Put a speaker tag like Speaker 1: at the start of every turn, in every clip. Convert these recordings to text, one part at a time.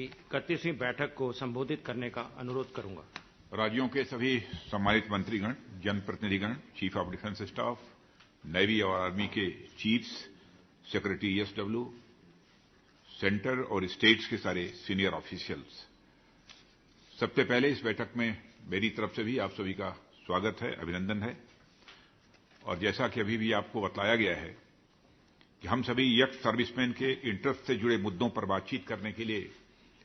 Speaker 1: की 31वीं बैठक को संबोधित करने का अनुरोध करूंगा।
Speaker 2: राज्यों के सभी सम्मानित मंत्रीगण, जनप्रतिनिधिगण, chief of defence staff, navy और आर्मी के चीफ्स, सेक्रेटरी ESW, सेंटर और स्टेट्स के सारे सीनियर ऑफिशियल्स, सबसे पहले इस बैठक में मेरी तरफ से भी आप सभी का स्वागत है, अभिनंदन है। और जैसा कि अभी भी आपको बतलाया गया है कि हम सभी यंग सर्विसमैन के इंटरेस्ट से जुड़े मुद्दों पर बातचीत करने के लिए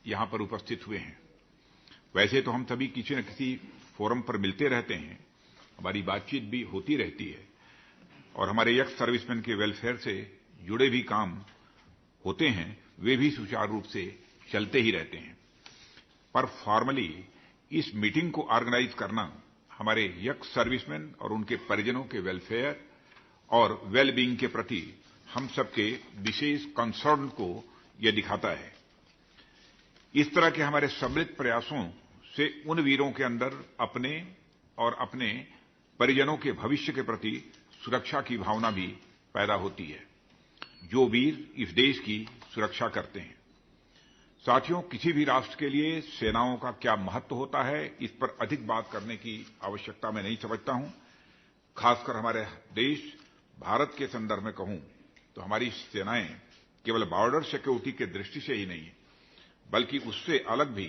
Speaker 2: यहां पर उपस्थित हुए हैं। वैसे तो हम सभी किसी न किसी फोरम पर मिलते रहते हैं, हमारी बातचीत भी होती रहती है और हमारे यंग सर्विसमैन के वेलफेयर से जुड़े भी काम होते हैं, वे भी सुचारू रूप से चलते ही रहते हैं। पर फॉर्मली इस मीटिंग को ऑर्गेनाइज करना हमारे यंग सर्विसमैन और उनके परिजनों के वेलफेयर और वेलबीइंग के प्रति हम सबके विशेष कंसर्न को यह दिखाता है। इस तरह के हमारे सम्मिलित प्रयासों से उन वीरों के अंदर अपने और अपने परिजनों के भविष्य के प्रति सुरक्षा की भावना भी पैदा होती है, जो वीर इस देश की सुरक्षा करते हैं। साथियों, किसी भी राष्ट्र के लिए सेनाओं का क्या महत्व होता है, इस पर अधिक बात करने की आवश्यकता मैं नहीं समझता हूं। खासकर हमारे देश भारत के संदर्भ में कहूं तो हमारी सेनाएं केवल बॉर्डर सिक्योरिटी के दृष्टि से ही नहीं, बल्कि उससे अलग भी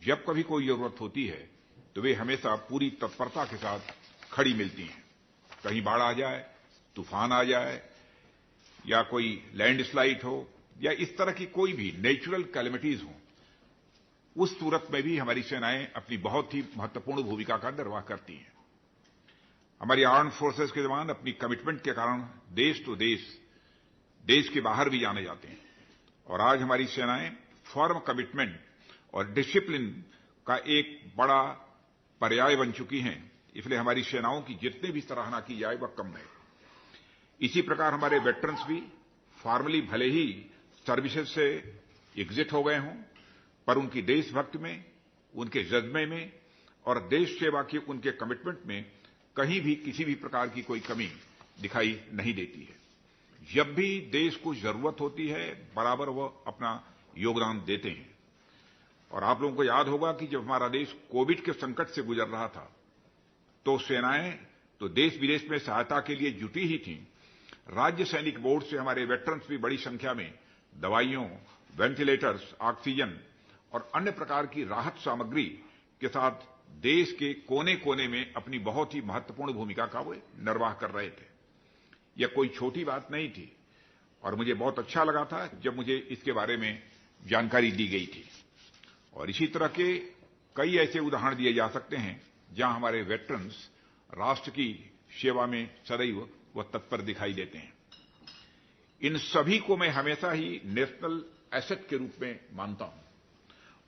Speaker 2: जब कभी कोई जरूरत होती है तो वे हमेशा पूरी तत्परता के साथ खड़ी मिलती हैं। कहीं बाढ़ आ जाए, तूफान आ जाए या कोई लैंडस्लाइड हो या इस तरह की कोई भी नेचुरल कैलेमिटीज हो, उस सूरत में भी हमारी सेनाएं अपनी बहुत ही महत्वपूर्ण भूमिका का निर्वाह करती हैं। हमारी आर्म्ड फोर्सेस के जवान अपनी कमिटमेंट के कारण देश तो देश के बाहर भी जाने जाते हैं और आज हमारी सेनाएं फर्म कमिटमेंट और डिसिप्लिन का एक बड़ा पर्याय बन चुकी हैं। इसलिए हमारी सेनाओं की जितने भी सराहना की जाए वह कम है। इसी प्रकार हमारे वेटरन्स भी फॉर्मली भले ही सर्विसेज से एग्जिट हो गए हों, पर उनकी देशभक्ति में, उनके जज्बे में और देश सेवा की उनके कमिटमेंट में कहीं भी किसी भी प्रकार की कोई कमी दिखाई नहीं देती है। जब भी देश को जरूरत होती है, बराबर वह अपना योगदान देते हैं। और आप लोगों को याद होगा कि जब हमारा देश कोविड के संकट से गुजर रहा था तो सेनाएं तो देश विदेश में सहायता के लिए जुटी ही थीं। राज्य सैनिक बोर्ड से हमारे वेटरन्स भी बड़ी संख्या में दवाइयों, वेंटिलेटर्स, ऑक्सीजन और अन्य प्रकार की राहत सामग्री के साथ देश के कोने कोने में अपनी बहुत ही महत्वपूर्ण भूमिका का वे निर्वाह कर रहे थे। यह कोई छोटी बात नहीं थी और मुझे बहुत अच्छा लगा था जब मुझे इसके बारे में जानकारी दी गई थी। और इसी तरह के कई ऐसे उदाहरण दिए जा सकते हैं जहां हमारे वेटरन्स राष्ट्र की सेवा में सदैव वह तत्पर दिखाई देते हैं। इन सभी को मैं हमेशा ही नेशनल एसेट के रूप में मानता हूं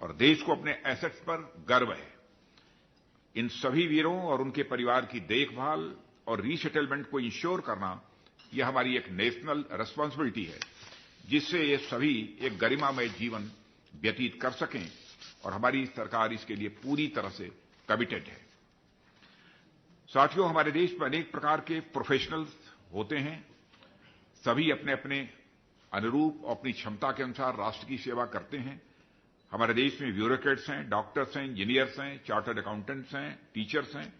Speaker 2: और देश को अपने एसेट्स पर गर्व है। इन सभी वीरों और उनके परिवार की देखभाल और रीसेटलमेंट को इंश्योर करना यह हमारी एक नेशनल रिस्पांसिबिलिटी है, जिससे ये सभी एक गरिमामय जीवन व्यतीत कर सकें और हमारी सरकार इसके लिए पूरी तरह से कमिटेड है। साथियों, हमारे देश में अनेक प्रकार के प्रोफेशनल्स होते हैं। सभी अपने अपने अनुरूप अपनी क्षमता के अनुसार राष्ट्र की सेवा करते हैं। हमारे देश में ब्यूरोक्रेट्स हैं, डॉक्टर्स हैं, इंजीनियर्स हैं, चार्टर्ड अकाउंटेंट्स हैं, टीचर्स हैं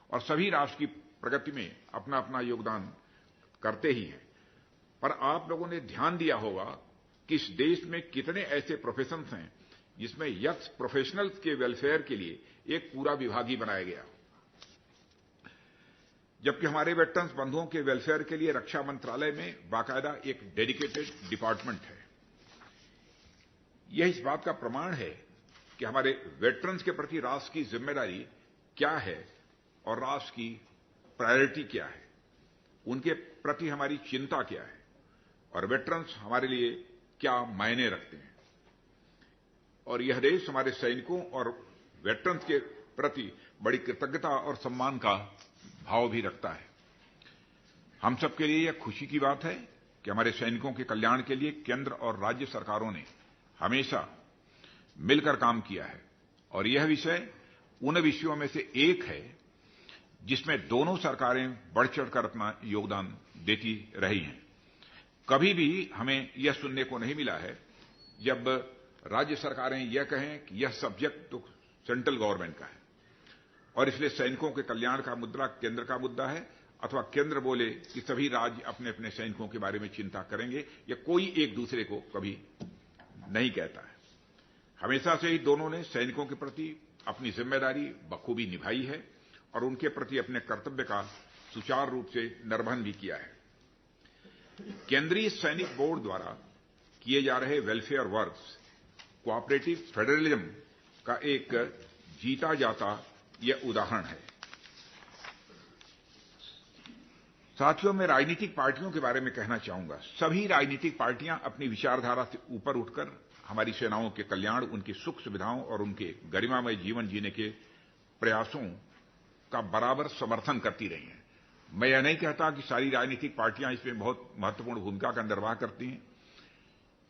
Speaker 2: और सभी राष्ट्र की प्रगति में अपना अपना योगदान करते ही हैं। पर आप लोगों ने ध्यान दिया होगा कि इस देश में कितने ऐसे प्रोफेशंस हैं जिसमें यंग प्रोफेशनल्स के वेलफेयर के लिए एक पूरा विभाग ही बनाया गया, जबकि हमारे वेटरन्स बंधुओं के वेलफेयर के लिए रक्षा मंत्रालय में बाकायदा एक डेडिकेटेड डिपार्टमेंट है। यह इस बात का प्रमाण है कि हमारे वेटरन्स के प्रति राष्ट्र की जिम्मेदारी क्या है और राष्ट्र की प्रायोरिटी क्या है, उनके प्रति हमारी चिंता क्या है और वेटरन्स हमारे लिए क्या मायने रखते हैं। और यह देश हमारे सैनिकों और वेटरन्स के प्रति बड़ी कृतज्ञता और सम्मान का भाव भी रखता है। हम सबके लिए यह खुशी की बात है कि हमारे सैनिकों के कल्याण के लिए केंद्र और राज्य सरकारों ने हमेशा मिलकर काम किया है और यह विषय उन विषयों में से एक है जिसमें दोनों सरकारें बढ़ चढ़कर अपना योगदान देती रही हैं। कभी भी हमें यह सुनने को नहीं मिला है जब राज्य सरकारें यह कहें कि यह सब्जेक्ट तो सेंट्रल गवर्नमेंट का है और इसलिए सैनिकों के कल्याण का मुद्दा केंद्र का मुद्दा है, अथवा केंद्र बोले कि सभी राज्य अपने अपने सैनिकों के बारे में चिंता करेंगे, या कोई एक दूसरे को कभी नहीं कहता है। हमेशा से ही दोनों ने सैनिकों के प्रति अपनी जिम्मेदारी बखूबी निभाई है और उनके प्रति अपने कर्तव्य का सुचारू रूप से निर्वहन भी किया है। केंद्रीय सैनिक बोर्ड द्वारा किए जा रहे वेलफेयर वर्क्स कोऑपरेटिव फेडरलिज्म का एक जीता जाता यह उदाहरण है। साथियों, मैं राजनीतिक पार्टियों के बारे में कहना चाहूंगा। सभी राजनीतिक पार्टियां अपनी विचारधारा से ऊपर उठकर हमारी सेनाओं के कल्याण, उनकी सुख सुविधाओं और उनके गरिमामय जीवन जीने के प्रयासों का बराबर समर्थन करती रही हैं। मैं यह नहीं कहता कि सारी राजनीतिक पार्टियां इसमें बहुत महत्वपूर्ण भूमिका का निर्वाह करती हैं,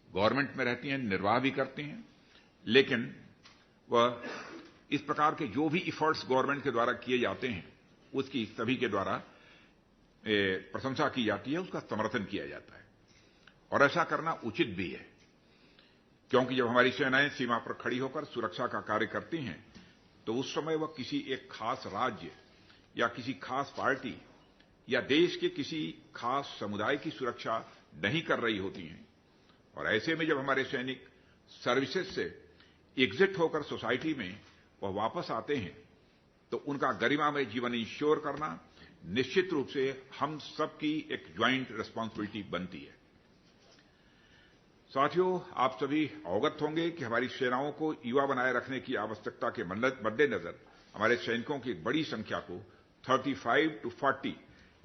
Speaker 2: गवर्नमेंट में रहती हैं, निर्वाह भी करती हैं, लेकिन वह इस प्रकार के जो भी इफर्ट्स गवर्नमेंट के द्वारा किए जाते हैं उसकी सभी के द्वारा प्रशंसा की जाती है, उसका समर्थन किया जाता है और ऐसा करना उचित भी है, क्योंकि जब हमारी सेनाएं सीमा पर खड़ी होकर सुरक्षा का कार्य करती हैं तो उस समय वह किसी एक खास राज्य या किसी खास पार्टी या देश के किसी खास समुदाय की सुरक्षा नहीं कर रही होती हैं। और ऐसे में जब हमारे सैनिक सर्विसेज से एग्जिट होकर सोसाइटी में वह वापस आते हैं तो उनका गरिमामय जीवन इंश्योर करना निश्चित रूप से हम सबकी एक ज्वाइंट रिस्पांसिबिलिटी बनती है। साथियों, आप सभी अवगत होंगे कि हमारी सेनाओं को युवा बनाए रखने की आवश्यकता के मद्देनजर हमारे सैनिकों की एक बड़ी संख्या को 35 to 40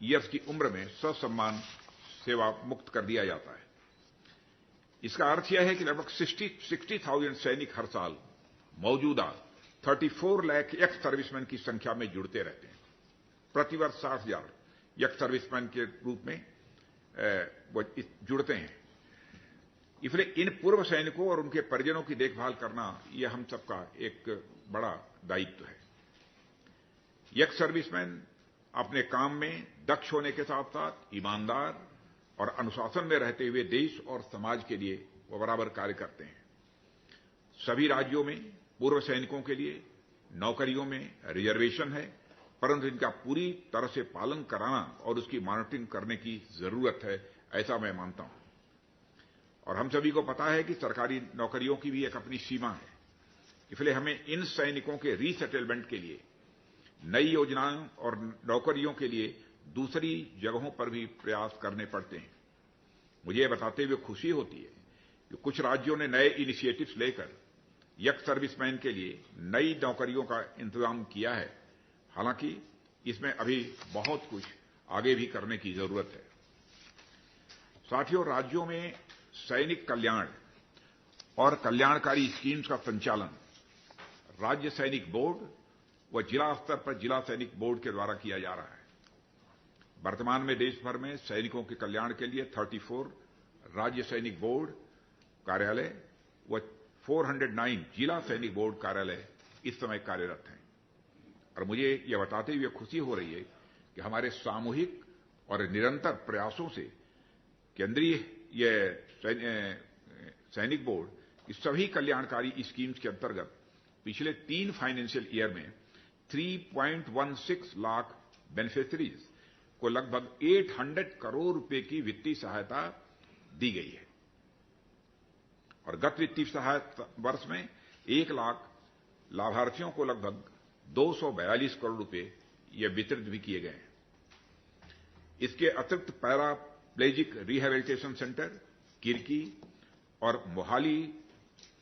Speaker 2: ईयर्स की उम्र में ससम्मान सेवा मुक्त कर दिया जाता है। इसका अर्थ यह है कि लगभग 60,000 सैनिक हर साल मौजूदा 34 लाख एक्स सर्विसमैन की संख्या में जुड़ते रहते हैं। प्रतिवर्ष 60,000 एक्स सर्विसमैन के रूप में वो जुड़ते हैं। इसलिए इन पूर्व सैनिकों और उनके परिजनों की देखभाल करना यह हम सबका एक बड़ा दायित्व है। एक्स सर्विसमैन अपने काम में दक्ष होने के साथ साथ ईमानदार और अनुशासन में रहते हुए देश और समाज के लिए वो बराबर कार्य करते हैं। सभी राज्यों में पूर्व सैनिकों के लिए नौकरियों में रिजर्वेशन है, परंतु इनका पूरी तरह से पालन कराना और उसकी मॉनिटरिंग करने की जरूरत है, ऐसा मैं मानता हूं। और हम सभी को पता है कि सरकारी नौकरियों की भी एक अपनी सीमा है, इसलिए हमें इन सैनिकों के रीसेटलमेंट के लिए नई योजनाओं और नौकरियों के लिए दूसरी जगहों पर भी प्रयास करने पड़ते हैं। मुझे यह बताते हुए खुशी होती है कि कुछ राज्यों ने नए इनिशिएटिव्स लेकर एक्स सर्विसमैन के लिए नई नौकरियों का इंतजाम किया है। हालांकि इसमें अभी बहुत कुछ आगे भी करने की जरूरत है। साथियों, राज्यों में सैनिक कल्याण और कल्याणकारी स्कीम्स का संचालन राज्य सैनिक बोर्ड व जिला स्तर पर जिला सैनिक बोर्ड के द्वारा किया जा रहा है। वर्तमान में देश भर में सैनिकों के कल्याण के लिए 34 राज्य सैनिक बोर्ड कार्यालय व 409 जिला सैनिक बोर्ड कार्यालय इस समय कार्यरत हैं। और मुझे यह बताते हुए खुशी हो रही है कि हमारे सामूहिक और निरंतर प्रयासों से केंद्रीय सैनिक बोर्ड इस सभी कल्याणकारी स्कीम्स के अंतर्गत पिछले 3 फाइनेंशियल ईयर में 3.16 लाख बेनिफिशरीज को लगभग 800 करोड़ रुपए की वित्तीय सहायता दी गई है और गत वित्तीय सहायता वर्ष में 1 लाख लाभार्थियों को लगभग 242 करोड़ रुपए ये वितरित भी किए गए हैं। इसके अतिरिक्त पैराप्लेजिक रिहेबिलिटेशन सेंटर किरकी और मोहाली,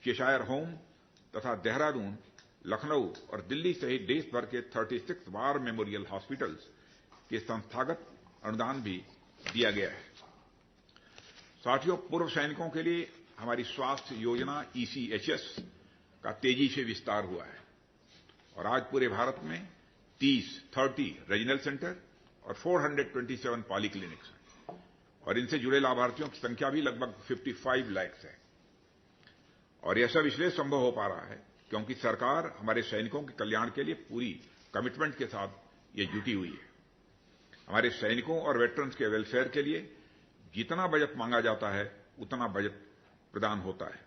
Speaker 2: चेशायर होम तथा देहरादून, लखनऊ और दिल्ली सहित देश भर के 36 वार मेमोरियल हॉस्पिटल्स के संस्थागत अनुदान भी दिया गया है। साथियों, पूर्व सैनिकों के लिए हमारी स्वास्थ्य योजना ECHS का तेजी से विस्तार हुआ है और आज पूरे भारत में 30 रीजनल सेंटर और 427 पॉलीक्लिनिक्स हैं और इनसे जुड़े लाभार्थियों की संख्या भी लगभग 55 लाख है। और यह सब इसलिए संभव हो पा रहा है क्योंकि सरकार हमारे सैनिकों के कल्याण के लिए पूरी कमिटमेंट के साथ ये जुटी हुई है। हमारे सैनिकों और वेटरन्स के वेलफेयर के लिए जितना बजट मांगा जाता है उतना बजट प्रदान होता है।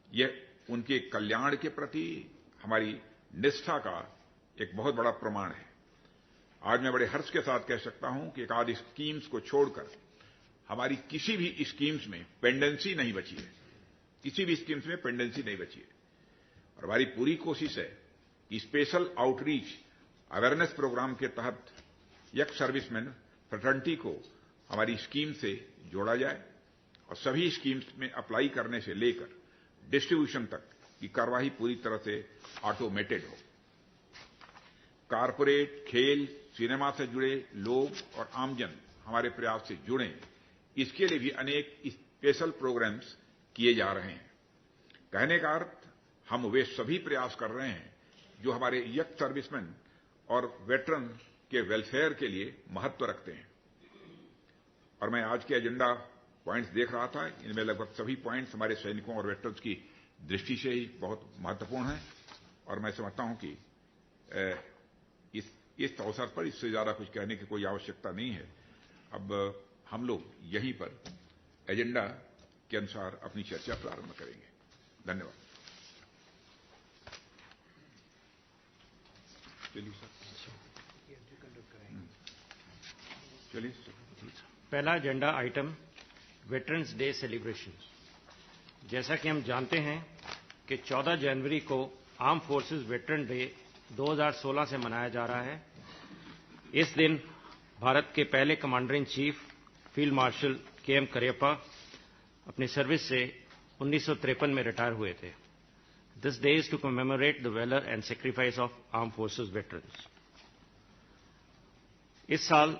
Speaker 2: यह उनके कल्याण के प्रति हमारी निष्ठा का एक बहुत बड़ा प्रमाण है। आज मैं बड़े हर्ष के साथ कह सकता हूं कि एक आध स्कीम्स को छोड़कर हमारी किसी भी स्कीम्स में पेंडेंसी नहीं बची है, किसी भी स्कीम्स में पेंडेंसी नहीं बची है। और हमारी पूरी कोशिश है कि स्पेशल आउटरीच अवेयरनेस प्रोग्राम के तहत यंग सर्विसमैन फ्रेटर्निटी को हमारी स्कीम से जोड़ा जाए और सभी स्कीम्स में अप्लाई करने से लेकर डिस्ट्रीब्यूशन तक की कार्यवाही पूरी तरह से ऑटोमेटेड हो। कारपोरेट, खेल, सिनेमा से जुड़े लोग और आमजन हमारे प्रयास से जुड़े, इसके लिए भी अनेक स्पेशल प्रोग्राम्स किए जा रहे हैं। कहने का अर्थ, हम वे सभी प्रयास कर रहे हैं जो हमारे यंग सर्विसमैन और वेटरन के वेलफेयर के लिए महत्व रखते हैं। और मैं आज के एजेंडा पॉइंट्स देख रहा था, इनमें लगभग सभी पॉइंट्स हमारे सैनिकों और वेटरन्स की दृष्टि से ही बहुत महत्वपूर्ण हैं। और मैं समझता हूं कि इस अवसर पर इससे ज्यादा कुछ कहने की कोई आवश्यकता नहीं है। अब हम लोग यहीं पर एजेंडा के अनुसार अपनी चर्चा प्रारंभ करेंगे। धन्यवाद। चलिए सर, चलिए सर।
Speaker 1: पहला agenda item veterans day celebration. जैसा कि हम जानते हैं कि 14 जनवरी को आर्म फोर्सेस वेटरन डे 2016 से मनाया जा रहा है। इस दिन भारत के पहले commander in chief field marshal K M. Cariappa अपनी सर्विस से 1953 में रिटायर हुए थे। This day is to commemorate the valour and sacrifice of arm forces veterans. इस साल